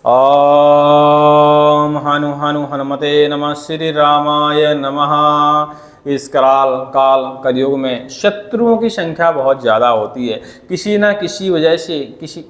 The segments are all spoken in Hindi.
ओम हनु हनु हनुमते नमः। श्री रामाय नमः। इस कराल काल कलयुग में शत्रुओं की संख्या बहुत ज़्यादा होती है। किसी न किसी वजह से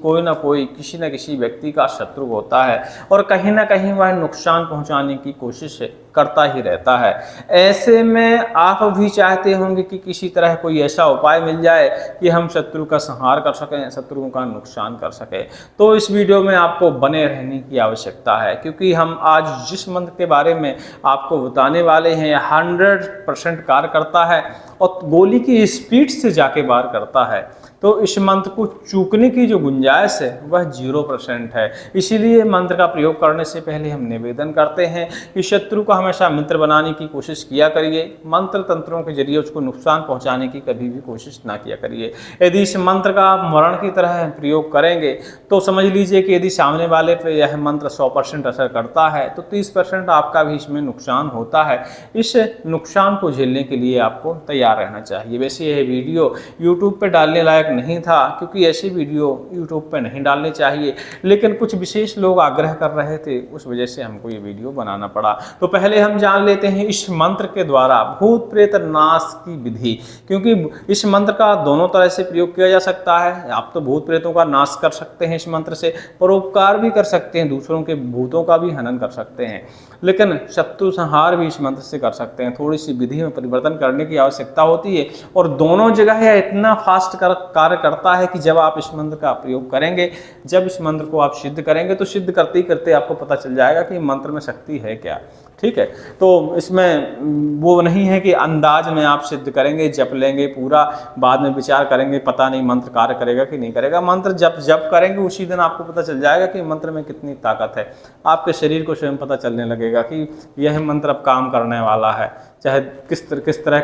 कोई ना कोई किसी न किसी व्यक्ति का शत्रु होता है और कहीं ना कहीं वह नुकसान पहुंचाने की कोशिश करता ही रहता है। ऐसे में आप भी चाहते होंगे कि किसी तरह कोई ऐसा उपाय मिल जाए कि हम शत्रु का संहार कर सकें, शत्रुओं का नुकसान कर सकें। तो इस वीडियो में आपको बने रहने की आवश्यकता है, क्योंकि हम आज जिस मंत्र के बारे में आपको बताने वाले हैं 100% कार्य करता है और गोली की स्पीड से जाके वार करता है। तो इस मंत्र को चूकने की जो गुंजाइश है वह 0% है। इसीलिए मंत्र का प्रयोग करने से पहले हम निवेदन करते हैं कि शत्रु को हमेशा मित्र बनाने की कोशिश किया करिए। मंत्र तंत्रों के जरिए उसको नुकसान पहुंचाने की कभी भी कोशिश ना किया करिए। यदि इस मंत्र का आप मरण की तरह प्रयोग करेंगे तो समझ लीजिए कि यदि सामने वाले पर यह मंत्र 100% असर करता है तो 30% आपका भी इसमें नुकसान होता है। इस नुकसान को झेलने के लिए आपको तैयार रहना चाहिए। वैसे यह वीडियो यूट्यूब पर डालने लायक नहीं था, क्योंकि ऐसी वीडियो यूट्यूब पे नहीं डालने चाहिए, लेकिन कुछ विशेष लोग आग्रह कर रहे थे, उस वजह से हमको ये वीडियो बनाना पड़ा। तो पहले हम जान लेते हैं इस मंत्र के द्वारा भूत प्रेत नाश की विधि, क्योंकि इस मंत्र का दोनों तरह से प्रयोग किया जा सकता है। आप तो भूत प्रेतों का नाश कर सकते हैं इस मंत्र से, परोपकार भी कर सकते हैं, दूसरों के भूतों का भी हनन कर सकते हैं, लेकिन शत्रु संहार भी इस मंत्र से कर सकते हैं। थोड़ी सी विधि में परिवर्तन करने की आवश्यकता होती है और दोनों जगह यह इतना फास्ट कार्य करता है कि जब आप इस मंत्र का प्रयोग करेंगे, जब इस मंत्र को आप सिद्ध करेंगे तो सिद्ध करते ही करते आपको पता चल जाएगा कि मंत्र में शक्ति है क्या। ठीक है, तो इसमें वो नहीं है कि अंदाज में आप सिद्ध करेंगे, जप लेंगे पूरा, बाद में विचार करेंगे पता नहीं मंत्र कार्य करेगा कि नहीं करेगा। मंत्र जब करेंगे उसी दिन आपको पता चल जाएगा कि मंत्र में कितनी ताकत है। आपके शरीर को स्वयं पता चलने लगेगा कि यह मंत्र अब काम करने वाला है, चाहे किस तरह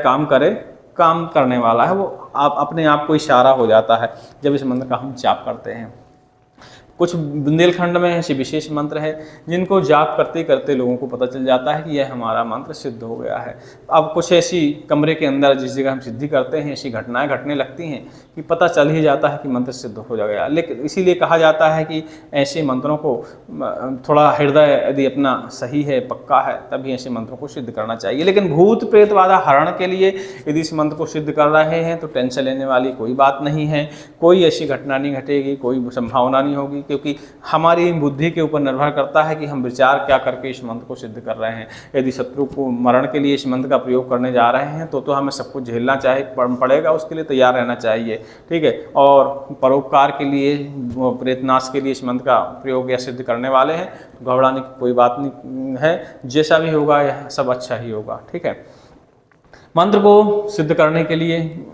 काम करने वाला है, वो आप अपने आप को इशारा हो जाता है जब इस मंत्र का हम जाप करते हैं। कुछ बुंदेलखंड में ऐसे विशेष मंत्र है जिनको जाप करते करते लोगों को पता चल जाता है कि यह हमारा मंत्र सिद्ध हो गया है। अब कुछ ऐसी कमरे के अंदर जिस जगह हम सिद्धि करते हैं ऐसी घटनाएं घटने लगती हैं कि पता चल ही जाता है कि मंत्र सिद्ध हो गया। लेकिन इसीलिए कहा जाता है कि ऐसे मंत्रों को थोड़ा हृदय यदि अपना सही है, पक्का है, तभी ऐसे मंत्रों को सिद्ध करना चाहिए। लेकिन भूत प्रेत बाधा हरण के लिए यदि इस मंत्र को सिद्ध कर रहे हैं तो टेंशन लेने वाली कोई बात नहीं है, कोई ऐसी घटना नहीं घटेगी, कोई संभावना नहीं होगी, क्योंकि हमारी बुद्धि के ऊपर निर्भर करता है कि हम विचार क्या करके इस मंत्र को सिद्ध कर रहे हैं। यदि शत्रु को मरण के लिए इस मंत्र का प्रयोग करने जा रहे हैं तो हमें सब कुछ झेलना पड़ेगा, उसके लिए तैयार रहना चाहिए। ठीक है, और परोपकार के लिए, प्रेतनाश के लिए इस मंत्र का प्रयोग या सिद्ध करने वाले हैं तो घबराने की कोई बात नहीं है। जैसा भी होगा यह सब अच्छा ही होगा। ठीक है, मंत्र को सिद्ध करने के लिए,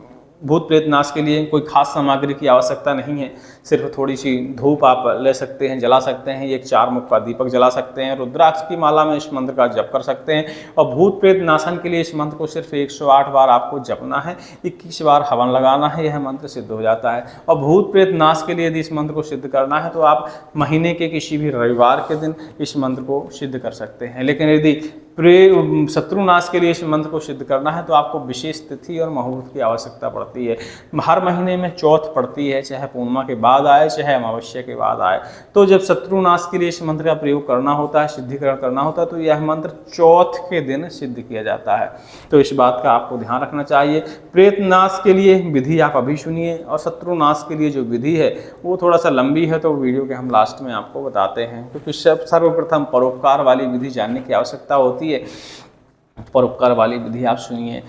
भूत प्रेत नाश के लिए कोई खास सामग्री की आवश्यकता नहीं है। सिर्फ थोड़ी सी धूप आप ले सकते हैं, जला सकते हैं, एक 4 मुख का दीपक जला सकते हैं, रुद्राक्ष की माला में इस मंत्र का जप कर सकते हैं। और भूत प्रेत नाशन के लिए इस मंत्र को सिर्फ 108 बार आपको जपना है, 21 बार हवन लगाना है, यह मंत्र सिद्ध हो जाता है। और भूत प्रेत नाश के लिए यदि इस मंत्र को सिद्ध करना है तो आप महीने के किसी भी रविवार के दिन इस मंत्र को सिद्ध कर सकते हैं। लेकिन यदि शत्रुनाश के लिए इस मंत्र को सिद्ध करना है तो आपको विशेष तिथि और मुहूर्त की आवश्यकता पड़ती है। हर महीने में चौथ पड़ती है, चाहे पूर्णिमा के बाद आए चाहे अमावस्या के बाद आए। तो जब शत्रुनाश के लिए इस मंत्र का प्रयोग करना होता है, सिद्धिकरण करना होता है, तो यह मंत्र चौथ के दिन सिद्ध किया जाता है। तो इस बात का आपको ध्यान रखना चाहिए। प्रेतनाश के लिए विधि आप अभी सुनिए, और शत्रुनाश के लिए जो विधि है वो थोड़ा सा लंबी है, तो वीडियो के हम लास्ट में आपको बताते हैं, क्योंकि सर्वप्रथम परोपकार वाली विधि जानने की आवश्यकता होती है। परोपकार वाली विधि आप सुनिए।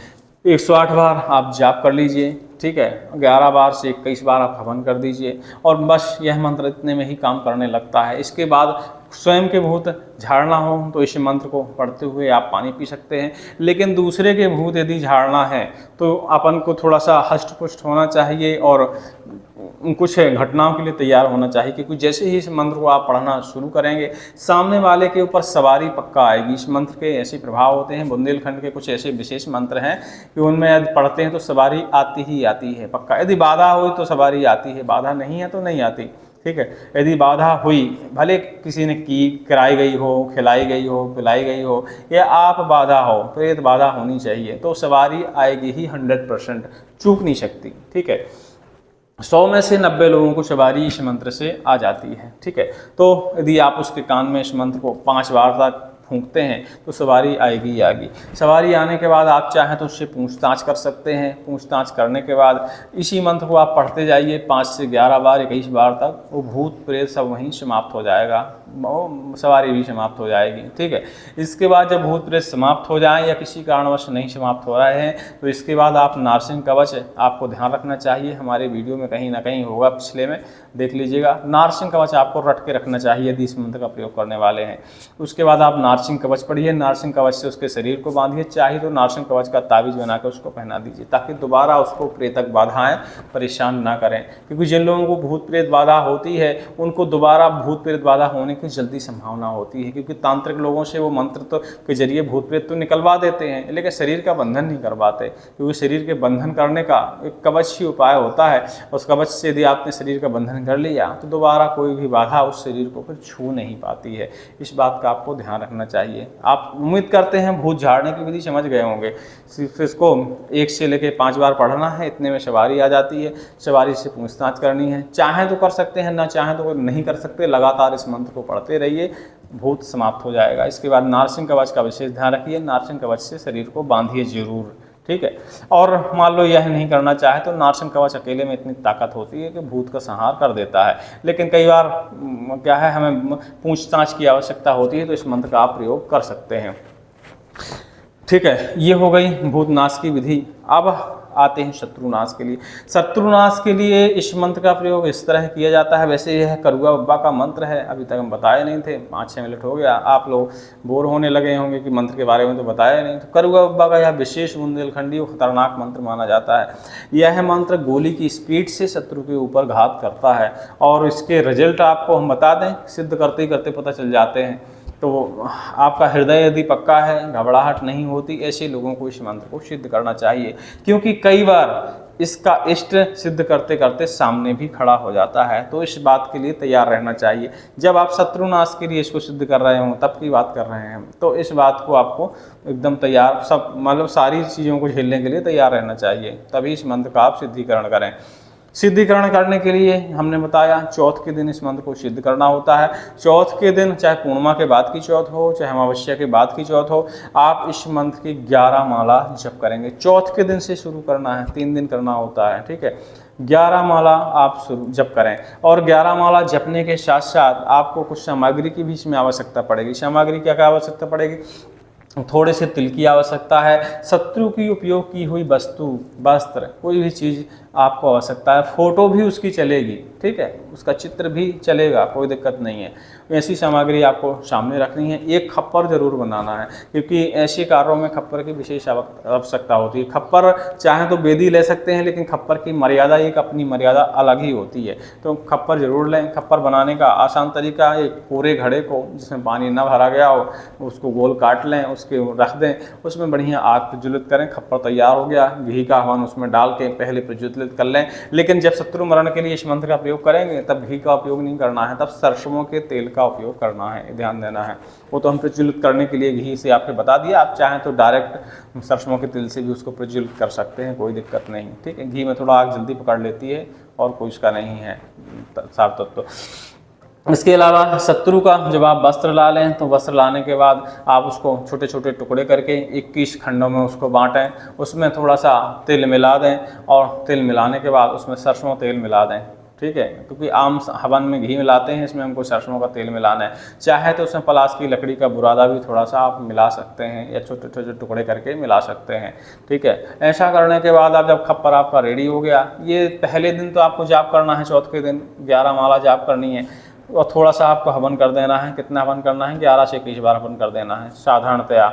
108 बार आप जाप कर लीजिए। ठीक है, 11 बार से 21 बार आप हवन कर दीजिए, और बस यह मंत्र इतने में ही काम करने लगता है। इसके बाद स्वयं के भूत झाड़ना हो तो इस मंत्र को पढ़ते हुए आप पानी पी सकते हैं। लेकिन दूसरे के भूत यदि झाड़ना है तो अपन को थोड़ा सा हष्ट-पुष्ट होना चाहिए और कुछ घटनाओं के लिए तैयार होना चाहिए, क्योंकि जैसे ही इस मंत्र को आप पढ़ना शुरू करेंगे सामने वाले के ऊपर सवारी पक्का आएगी। इस मंत्र के ऐसे प्रभाव होते हैं, बुंदेलखंड के कुछ ऐसे विशेष मंत्र हैं कि उनमें यदि पढ़ते हैं तो सवारी आती ही आती है पक्का। यदि बाधा हुई तो सवारी आती है, बाधा नहीं है तो नहीं आती। ठीक है, यदि बाधा हुई, भले किसी ने कराई गई हो, खिलाई गई हो, पिलाई गई हो, या आप बाधा हो, प्रेत बाधा होनी चाहिए, तो सवारी आएगी ही 100%, चूक नहीं सकती। ठीक है, 100 में से 90 लोगों को सवारी इस मंत्र से आ जाती है। ठीक है, तो यदि आप उसके कान में इस मंत्र को 5 बार तक फूंकते हैं तो सवारी आएगी ही आएगी। सवारी आने के बाद आप चाहें तो उससे पूछताछ कर सकते हैं। पूछताछ करने के बाद इसी मंत्र को आप पढ़ते जाइए 5 से 11 बार 21 बार तक, वो भूत प्रेत सब वहीं समाप्त हो जाएगा, वो सवारी भी समाप्त हो जाएगी। ठीक है, इसके बाद जब भूत प्रेत समाप्त हो जाएं या किसी कारणवश नहीं समाप्त हो रहे हैं तो इसके बाद आप नारसिंह कवच आपको ध्यान रखना चाहिए। हमारे वीडियो में कहीं ना कहीं होगा, पिछले में देख लीजिएगा। नारसिंह कवच आपको रट के रखना चाहिए यदि इस मंत्र का प्रयोग करने वाले हैं। उसके बाद आप नारसिंह कवच पढ़िए, नारसिंह कवच से उसके शरीर को बांधिए, चाहे तो नारसिंह कवच का ताबीज बनाकर उसको पहना दीजिए ताकि दोबारा उसको प्रेतक बाधाएं परेशान ना करें। क्योंकि जिन लोगों को भूत प्रेत बाधा होती है उनको दोबारा भूत प्रेत बाधा होने की जल्दी संभावना होती है, क्योंकि तांत्रिक लोगों से वो मंत्र तो के जरिए भूत प्रेत तो निकलवा देते हैं लेकिन शरीर का बंधन नहीं करवाते। क्योंकि शरीर के बंधन करने का एक कवच ही उपाय होता है। उस कवच से यदि आपने शरीर का बंधन कर लिया तो दोबारा कोई भी बाधा उस शरीर को फिर छू नहीं पाती है। इस बात का आपको ध्यान रखना चाहिए। आप उम्मीद करते हैं भूत झाड़ने की विधि समझ गए होंगे। सिर्फ इसको 1 से लेकर 5 बार पढ़ना है, इतने में सवारी आ जाती है। सवारी से पूछताछ करनी है, चाहें तो कर सकते हैं, ना चाहें तो नहीं कर सकते। लगातार इस मंत्र को पढ़ते रहिए, भूत समाप्त हो जाएगा। इसके बाद नारसिंह कवच का विशेष ध्यान रखिए, नारसिंह कवच से शरीर को बांधिए जरूर। ठीक है, और मान लो यह नहीं करना चाहे तो नारसिंह कवच अकेले में इतनी ताकत होती है कि भूत का संहार कर देता है। लेकिन कई बार क्या है, हमें पूछताछ की आवश्यकता होती है तो इस मंत्र का आप प्रयोग कर सकते हैं। ठीक है, ये हो गई भूतनाश की विधि। अब आते हैं शत्रुनाश के लिए। शत्रुनाश के लिए इस मंत्र का प्रयोग इस तरह किया जाता है। वैसे यह करुआ बब्बा का मंत्र है, अभी तक हम बताए नहीं थे, 5-6 मिनट हो गया, आप लोग बोर होने लगे होंगे कि मंत्र के बारे में तो बताया नहीं। तो करुआ बब्बा का यह विशेष बुंदेलखंडी और खतरनाक मंत्र माना जाता है। यह मंत्र गोली की स्पीड से शत्रु के ऊपर घात करता है और इसके रिजल्ट आपको हम बता दें, सिद्ध करते ही करते पता चल जाते हैं। तो आपका हृदय यदि पक्का है, घबराहट नहीं होती, ऐसे लोगों को इस मंत्र को सिद्ध करना चाहिए। क्योंकि कई बार इसका इष्ट सिद्ध करते करते सामने भी खड़ा हो जाता है, तो इस बात के लिए तैयार रहना चाहिए। जब आप शत्रुनाश के लिए इसको सिद्ध कर रहे हो तब की बात कर रहे हैं, तो इस बात को आपको एकदम तैयार, सब मतलब सारी चीज़ों को झेलने के लिए तैयार रहना चाहिए, तभी इस मंत्र का आप सिद्धिकरण करें। सिद्धिकरण करने के लिए हमने बताया चौथ के दिन इस मंत्र को सिद्ध करना होता है। चौथ के दिन, चाहे पूर्णिमा के बाद की चौथ हो, चाहे अमावस्या के बाद की चौथ हो, आप इस मंत्र की 11 माला जप करेंगे। चौथ के दिन से शुरू करना है, 3 दिन करना होता है। ठीक है, 11 माला आप जप करें। और 11 माला जपने के साथ साथ आपको कुछ सामग्री की भी इसमें आवश्यकता पड़ेगी। सामग्री क्या क्या आवश्यकता पड़ेगी? थोड़े से तिल की आवश्यकता है, शत्रु की उपयोग की हुई वस्तु, वस्त्र, कोई भी चीज़ आपको आवश्यकता है। फोटो भी उसकी चलेगी, ठीक है, उसका चित्र भी चलेगा, कोई दिक्कत नहीं है। ऐसी सामग्री आपको सामने रखनी है। एक खप्पर जरूर बनाना है, क्योंकि ऐसे कार्यों में खप्पर की विशेष आवश्यकता होती है। खप्पर चाहे तो बेदी ले सकते हैं, लेकिन खप्पर की मर्यादा, एक अपनी मर्यादा अलग ही होती है, तो खप्पर जरूर लें। खप्पर बनाने का आसान तरीका है, एक कोरे घड़े को जिसमें पानी न भरा गया हो उसको गोल काट लें, उसके रख दें, उसमें बढ़िया आग प्रज्वलित करें, खप्पर तैयार हो गया। घी का हवन उसमें डाल के पहले प्रज्वलित कर लें। लेकिन जब शत्रु मरण के लिए इस मंत्र का प्रयोग करेंगे तब घी का उपयोग नहीं करना है, तब सरसों के तेल का उपयोग करना है, ध्यान देना है। वो तो हम प्रज्वलित करने के लिए घी से आपने बता दिया, आप चाहें तो डायरेक्ट सरसों के तेल से भी उसको प्रज्वलित कर सकते हैं, कोई दिक्कत नहीं। ठीक है, घी में थोड़ा आग जल्दी पकड़ लेती है और कोई उसका नहीं है सार तत्व। इसके अलावा शत्रु का जब आप वस्त्र ला लें तो वस्त्र लाने के बाद आप उसको छोटे छोटे टुकड़े करके 21 खंडों में उसको बांटें, उसमें थोड़ा सा तिल मिला दें और तिल मिलाने के बाद उसमें सरसों तेल मिला दें। ठीक है, क्योंकि आम हवन में घी मिलाते हैं, इसमें हमको सरसों का तेल मिलाना है। चाहे तो उसमें पलाश की लकड़ी का बुरादा भी थोड़ा सा आप मिला सकते हैं, या छोटे छोटे टुकड़े करके मिला सकते हैं। ठीक है, ऐसा करने के बाद आप जब खप्पर आपका रेडी हो गया, ये पहले दिन तो आपको जाप करना है, चौथ के दिन 11 माला जाप करनी है और थोड़ा सा आपको हवन कर देना है। कितना हवन करना है? 11 से 21 बार हवन कर देना है, साधारणतया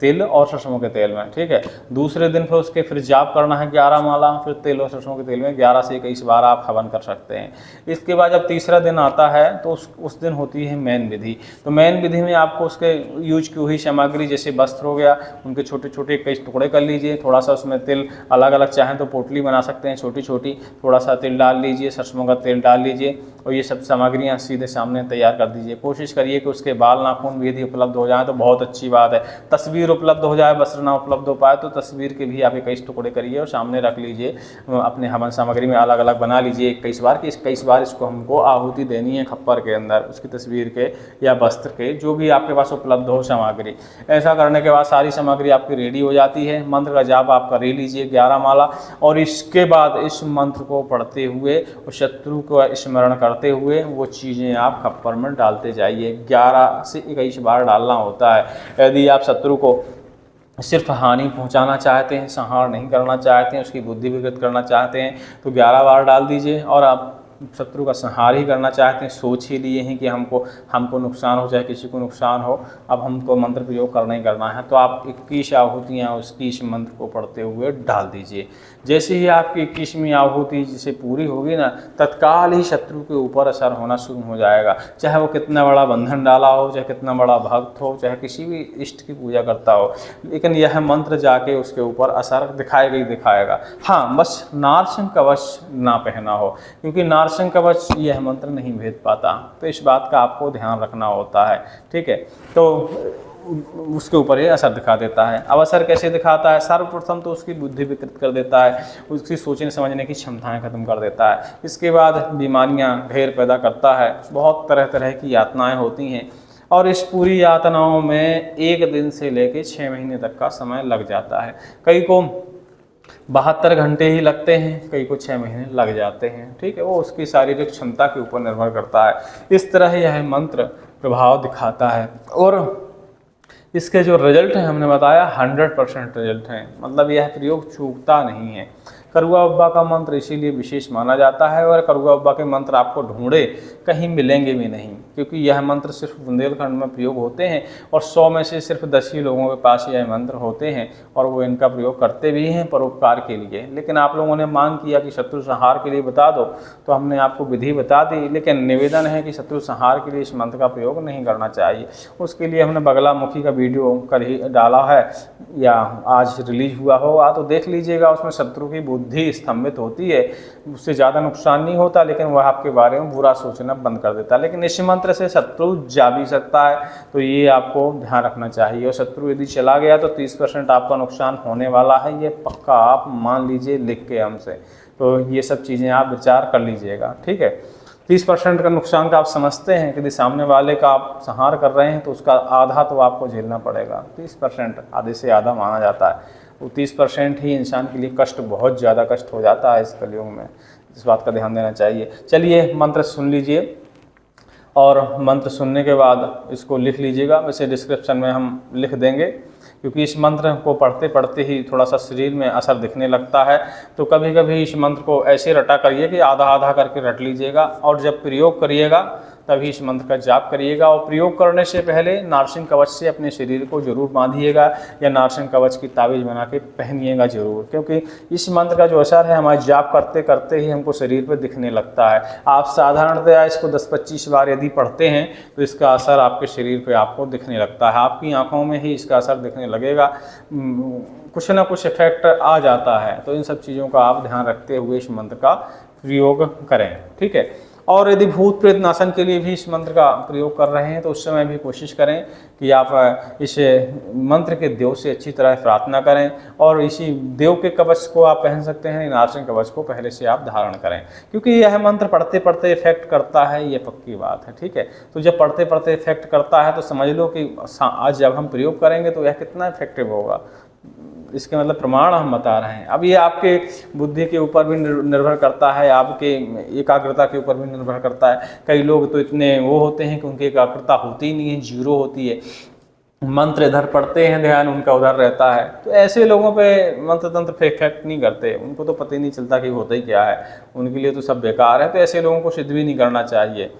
तिल और सरसों के तेल में। ठीक है, दूसरे दिन फिर उसके फिर जाप करना है 11 माला, फिर तिल और सरसों के तेल में 11 से 21 बार आप हवन कर सकते हैं। इसके बाद जब तीसरा दिन आता है तो उस दिन होती है मेन विधि। तो मेन विधि में आपको उसके यूज की हुई सामग्री, जैसे वस्त्र हो गया, उनके छोटे छोटे कई टुकड़े कर लीजिए, थोड़ा सा उसमें तिल अलग अलग चाहें तो पोटली बना सकते हैं छोटी छोटी, थोड़ा सा तिल डाल लीजिए, सरसों का तेल डाल लीजिए, और ये सब सामग्रियाँ सीधे सामने तैयार कर दीजिए। कोशिश करिए कि उसके बाल नाखून भी यदि उपलब्ध हो जाए तो बहुत अच्छी बात है। तस्वीर उपलब्ध हो जाए, वस्त्र ना उपलब्ध हो पाए तो तस्वीर के भी आप 21 टुकड़े करिए और सामने रख लीजिए। अपने हवन सामग्री में अलग अलग बना लीजिए 21 बार कि 21 बार इसको हमको आहुति देनी है खप्पर के अंदर, उसकी तस्वीर के या वस्त्र के, जो भी आपके पास उपलब्ध हो सामग्री। ऐसा करने के बाद सारी सामग्री आपकी रेडी हो जाती है। मंत्र का जाप आप कर लीजिए 11 माला, और इसके बाद इस मंत्र को पढ़ते हुए और शत्रु को स्मरण करते हुए वो चीज़ें आप खप्पर में डालते जाइए। 11 से 21 बार डालना होता है। यदि आप शत्रु को सिर्फ हानि पहुंचाना चाहते हैं, संहार नहीं करना चाहते हैं, उसकी बुद्धि विकृत करना चाहते हैं तो 11 बार डाल दीजिए। और आप शत्रु का संहार ही करना चाहते हैं, सोच ही लिए हैं कि हमको नुकसान हो, चाहे किसी को नुकसान हो, अब हमको मंत्र प्रयोग करना ही करना है, तो आप 21 आहुतियाँ उसकी इस मंत्र को पढ़ते हुए डाल दीजिए। जैसे ही आपकी 21वीं आहुति जिसे पूरी होगी ना, तत्काल ही शत्रु के ऊपर असर होना शुरू हो जाएगा। चाहे वो कितना बड़ा बंधन डाला हो, चाहे कितना बड़ा भक्त हो, चाहे किसी भी इष्ट की पूजा करता हो, लेकिन यह मंत्र जाके उसके ऊपर असर दिखाएगा ही दिखाएगा। हाँ, बस नारसिंह कवच ना पहना हो, क्योंकि नारसिंह कवच यह मंत्र नहीं भेद पाता, तो इस बात का आपको ध्यान रखना होता है। ठीक है, तो उसके ऊपर ये असर दिखा देता है। अब असर कैसे दिखाता है? सर्वप्रथम तो उसकी बुद्धि विकृत कर देता है, उसकी सोचने समझने की क्षमताएं खत्म कर देता है। इसके बाद बीमारियां ढेर पैदा करता है, बहुत तरह तरह की यातनाएं होती हैं, और इस पूरी यातनाओं में 1 दिन से लेकर 6 महीने तक का समय लग जाता है। कई को 72 घंटे ही लगते हैं, कई को 6 महीने लग जाते हैं। ठीक है, वो उसकी शारीरिक क्षमता के ऊपर निर्भर करता है। इस तरह यह मंत्र प्रभाव दिखाता है, और इसके जो रिजल्ट हैं हमने बताया 100% रिजल्ट हैं, मतलब यह प्रयोग चूकता नहीं है। करुआ बब्बा का मंत्र इसीलिए विशेष माना जाता है, और करुआ बब्बा के मंत्र आपको ढूंढे कहीं मिलेंगे भी नहीं, क्योंकि यह मंत्र सिर्फ बुंदेलखंड में प्रयोग होते हैं, और 100 में से सिर्फ 10 ही लोगों के पास यह मंत्र होते हैं, और वो इनका प्रयोग करते भी हैं परोपकार के लिए। लेकिन आप लोगों ने मांग किया कि शत्रु संहार के लिए बता दो, तो हमने आपको विधि बता दी, लेकिन निवेदन है कि शत्रु संहार के लिए इस मंत्र का प्रयोग नहीं करना चाहिए। उसके लिए हमने बगलामुखी का वीडियो कर ही डाला है, या आज रिलीज हुआ होगा तो देख लीजिएगा। उसमें शत्रु की बुद्धि स्तंभित होती है, उससे ज़्यादा नुकसान नहीं होता, लेकिन वह आपके बारे में बुरा सोचना बंद कर देता है। लेकिन इस मंत्र से शत्रु जा भी सकता है, तो ये आपको ध्यान रखना चाहिए। और शत्रु यदि चला गया तो 30% आपका नुकसान होने वाला है, ये पक्का आप मान लीजिए लिख के हमसे। तो ये सब चीज़ें आप विचार कर लीजिएगा। ठीक है, 30% का नुकसान का आप समझते हैं कि यदि सामने वाले का आप संहार कर रहे हैं तो उसका आधा तो आपको झेलना पड़ेगा। 30% आधे से आधा माना जाता है, वो 30% ही इंसान के लिए कष्ट, बहुत ज़्यादा कष्ट हो जाता है इस कलयुग में। इस बात का ध्यान देना चाहिए। चलिए मंत्र सुन लीजिए, और मंत्र सुनने के बाद इसको लिख लीजिएगा। वैसे डिस्क्रिप्शन में हम लिख देंगे, क्योंकि इस मंत्र को पढ़ते पढ़ते ही थोड़ा सा शरीर में असर दिखने लगता है। तो कभी कभी इस मंत्र को ऐसे रटा करिए कि आधा आधा करके रट लीजिएगा, और जब प्रयोग करिएगा तभी इस मंत्र का जाप करिएगा। और प्रयोग करने से पहले नारसिंह कवच से अपने शरीर को जरूर बांधिएगा, या नारसिंह कवच की ताबीज़ बना के पहनिएगा जरूर, क्योंकि इस मंत्र का जो असर है हमारे जाप करते करते ही हमको शरीर पर दिखने लगता है। आप साधारणतया इसको 10-25 बार यदि पढ़ते हैं तो इसका असर आपके शरीर पर आपको दिखने लगता है, आपकी आँखों में ही इसका असर दिखने लगेगा, कुछ ना कुछ इफेक्ट आ जाता है। तो इन सब चीज़ों का आप ध्यान रखते हुए इस मंत्र का प्रयोग करें। ठीक है, और यदि भूत प्रेत नाशन के लिए भी इस मंत्र का प्रयोग कर रहे हैं तो उस समय भी कोशिश करें कि आप इस मंत्र के देव से अच्छी तरह प्रार्थना करें, और इसी देव के कवच को आप पहन सकते हैं, नारसिंह कवच को पहले से आप धारण करें, क्योंकि यह मंत्र पढ़ते पढ़ते इफेक्ट करता है, ये पक्की बात है। ठीक है, तो जब पढ़ते पढ़ते इफेक्ट करता है तो समझ लो कि आज जब हम प्रयोग करेंगे तो यह कितना इफेक्टिव होगा, इसके मतलब प्रमाण हम बता रहे हैं। अब ये आपके बुद्धि के ऊपर भी निर्भर करता है, आपके एकाग्रता के ऊपर भी निर्भर करता है। कई लोग तो इतने वो होते हैं कि उनकी एकाग्रता होती ही नहीं है, जीरो होती है, मंत्र इधर पढ़ते हैं, ध्यान उनका उधर रहता है। तो ऐसे लोगों पे मंत्र तंत्र पे इफेक्ट नहीं करते, उनको तो पता ही नहीं चलता कि होता ही क्या है, उनके लिए तो सब बेकार है। तो ऐसे लोगों को सिद्ध भी नहीं करना चाहिए।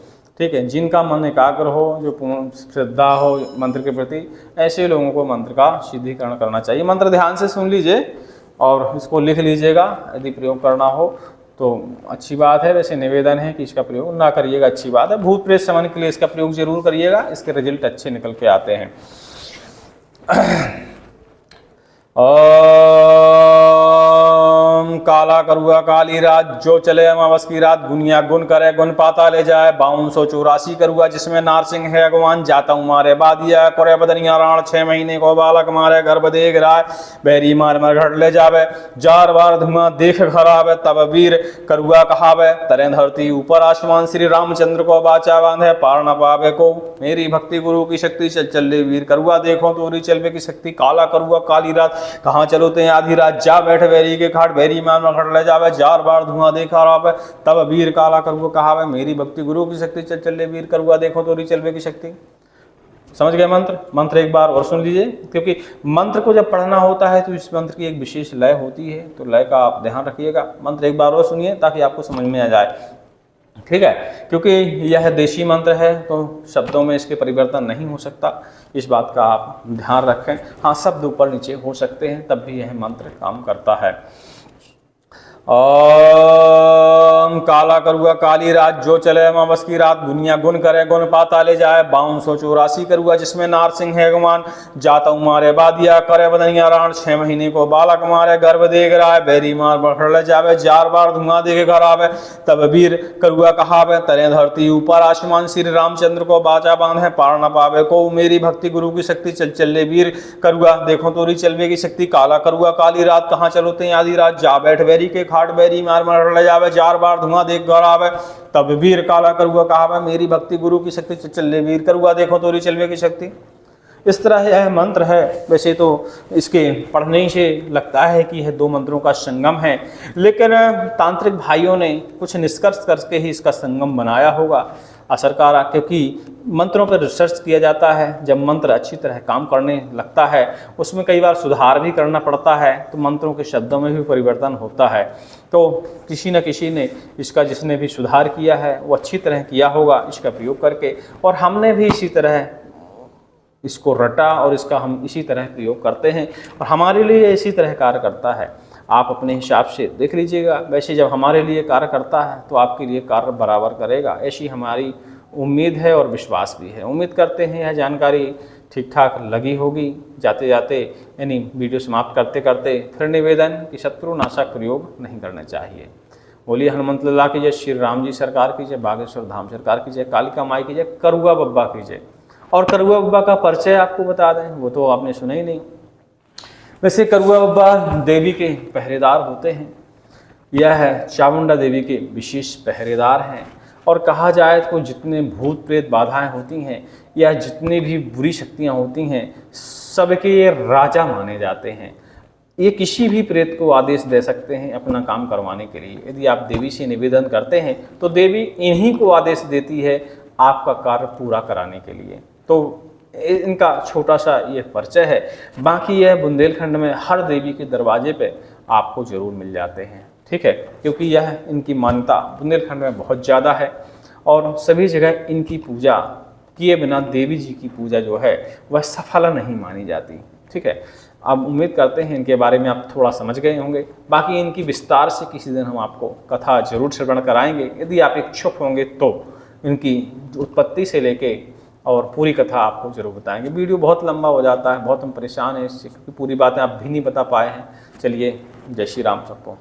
ठीक है, जिनका मन एकाग्र हो, जो पूर्ण श्रद्धा हो मंत्र के प्रति, ऐसे लोगों को मंत्र का सिद्धिकरण करना चाहिए। मंत्र ध्यान से सुन लीजिए और इसको लिख लीजिएगा, यदि प्रयोग करना हो तो अच्छी बात है। वैसे निवेदन है कि इसका प्रयोग ना करिएगा, अच्छी बात है। भूत प्रेत शमन के लिए इसका प्रयोग जरूर करिएगा, इसके रिजल्ट अच्छे निकल के आते हैं। ओम काला करुआ काली रात जो चले अमावस की रात, गुनिया गुन करे गुन पाता ले जाए, 5284 करुआ जिसमें नारसिंह है भगवान, जाता हूँ मारे बादिया करे बदनिया राण, 6 महीने को बालक मारे गर्भ देख राय, बैरी मार मर घट ले जावे, 4 बार धुआं देख खराब, तब वीर करुआ कहावे, तरे धरती ऊपर आसमान, श्री रामचंद्र को बाचा बांधे, पार न पावे को, मेरी भक्ति गुरु की शक्ति चल चले वीर करुआ, देखो तोरी चलवे की शक्ति, काला करुआ काली रात कहाँ चलो ते आधी रात, जा बैठ बैरी के खाट, बैरी मान खड़ ले जावे, 4 बार धुआं देखा रावे, तब वीर काला करुआ कहावे, मेरी भक्ति गुरु की शक्ति चल चले वीर करुआ, देखो तोरी चलवे की शक्ति। समझ गए मंत्र? मंत्र एक बार और सुन लीजिए, क्योंकि मंत्र को जब पढ़ना होता है तो इस मंत्र की एक विशेष लय होती है, तो लय का आप ध्यान रखिएगा। मंत्र एक बार और सुनिए ताकि आपको समझ में आ जाए, ठीक है, क्योंकि यह देशी मंत्र है तो शब्दों में इसके परिवर्तन नहीं हो सकता, इस बात का आप ध्यान रखें। हाँ, शब्द ऊपर नीचे हो सकते हैं तब भी यह मंत्र काम करता है। ओम काला करुआ काली रात जो चले अमावस की रात, दुनिया गुन करे गुन पाता ले जाए, 5284 करुआ जिसमें नारसिंह है गुमान, जाता मारे बादिया करे बदनिया राण, 6 महीने को बालक मारे गर्भ देख रहा है, बैरी मार बढ़ ले जावे, 4 बार धुआं देखे खराबे, तब वीर करुआ कहावे, तरे धरती ऊपर आसमान, श्री रामचंद्र को बाचा बांधे, पार न पावे को, मेरी भक्ति गुरु की शक्ति चल चले वीर करुआ, देखो तोरी चलवे की शक्ति, काला करुआ काली रात कहाँ चलो ते आधी रात, जा बैठ बैरी के खाट, बैरी मार मर ले जावे, 4 बार धुआं देख कर आवे, तब वीर काला करुआ कहावे, मेरी भक्ति गुरु की शक्ति चले वीर करुआ, देखो तोरी चलवे की शक्ति। इस तरह यह मंत्र है। वैसे तो इसके पढ़ने से लगता है कि यह 2 मंत्रों का संगम है, लेकिन तांत्रिक भाइयों ने कुछ निष्कर्ष करके ही इसका संगम बनाया होगा असरकारा, क्योंकि मंत्रों पर रिसर्च किया जाता है। जब मंत्र अच्छी तरह काम करने लगता है उसमें कई बार सुधार भी करना पड़ता है, तो मंत्रों के शब्दों में भी परिवर्तन होता है। तो किसी न किसी ने इसका, जिसने भी सुधार किया है वो अच्छी तरह किया होगा इसका प्रयोग करके, और हमने भी इसी तरह इसको रटा और इसका हम इसी तरह प्रयोग करते हैं और हमारे लिए इसी तरह कार्य करता है। आप अपने हिसाब से देख लीजिएगा। वैसे जब हमारे लिए कार्य करता है तो आपके लिए कार्य बराबर करेगा, ऐसी हमारी उम्मीद है और विश्वास भी है। उम्मीद करते हैं यह जानकारी ठीक ठाक लगी होगी। जाते जाते यानी वीडियो समाप्त करते करते फिर निवेदन कि शत्रुनाशक प्रयोग नहीं करना चाहिए। बोलिए हनुमंत लल्ला की जय, श्री राम जी सरकार की जय, बागेश्वर धाम सरकार की जय, कालिका माई की जय, करुआ बब्बा की जय। और करुआ बब्बा का परिचय आपको बता दें, वो तो आपने सुना ही नहीं। वैसे करुआ बब्बा देवी के पहरेदार होते हैं। यह चामुंडा देवी के विशेष पहरेदार हैं और कहा जाए तो जितने भूत प्रेत बाधाएं होती हैं या जितनी भी बुरी शक्तियां होती हैं सबके ये राजा माने जाते हैं। ये किसी भी प्रेत को आदेश दे सकते हैं अपना काम करवाने के लिए। यदि आप देवी से निवेदन करते हैं तो देवी इन्हीं को आदेश देती है आपका कार्य पूरा कराने के लिए। तो इनका छोटा सा ये परिचय है। बाकी यह बुंदेलखंड में हर देवी के दरवाजे पे आपको ज़रूर मिल जाते हैं, ठीक है, क्योंकि यह इनकी मान्यता बुंदेलखंड में बहुत ज़्यादा है और सभी जगह इनकी पूजा किए बिना देवी जी की पूजा जो है वह सफल नहीं मानी जाती, ठीक है। अब उम्मीद करते हैं इनके बारे में आप थोड़ा समझ गए होंगे। बाकी इनकी विस्तार से किसी दिन हम आपको कथा जरूर श्रवण कराएंगे। यदि आप इच्छुक होंगे तो इनकी उत्पत्ति से लेके और पूरी कथा आपको जरूर बताएंगे। वीडियो बहुत लंबा हो जाता है, बहुत हम परेशान हैं इससे क्योंकि पूरी बातें आप भी नहीं बता पाए हैं। चलिए, जय श्री राम सबको।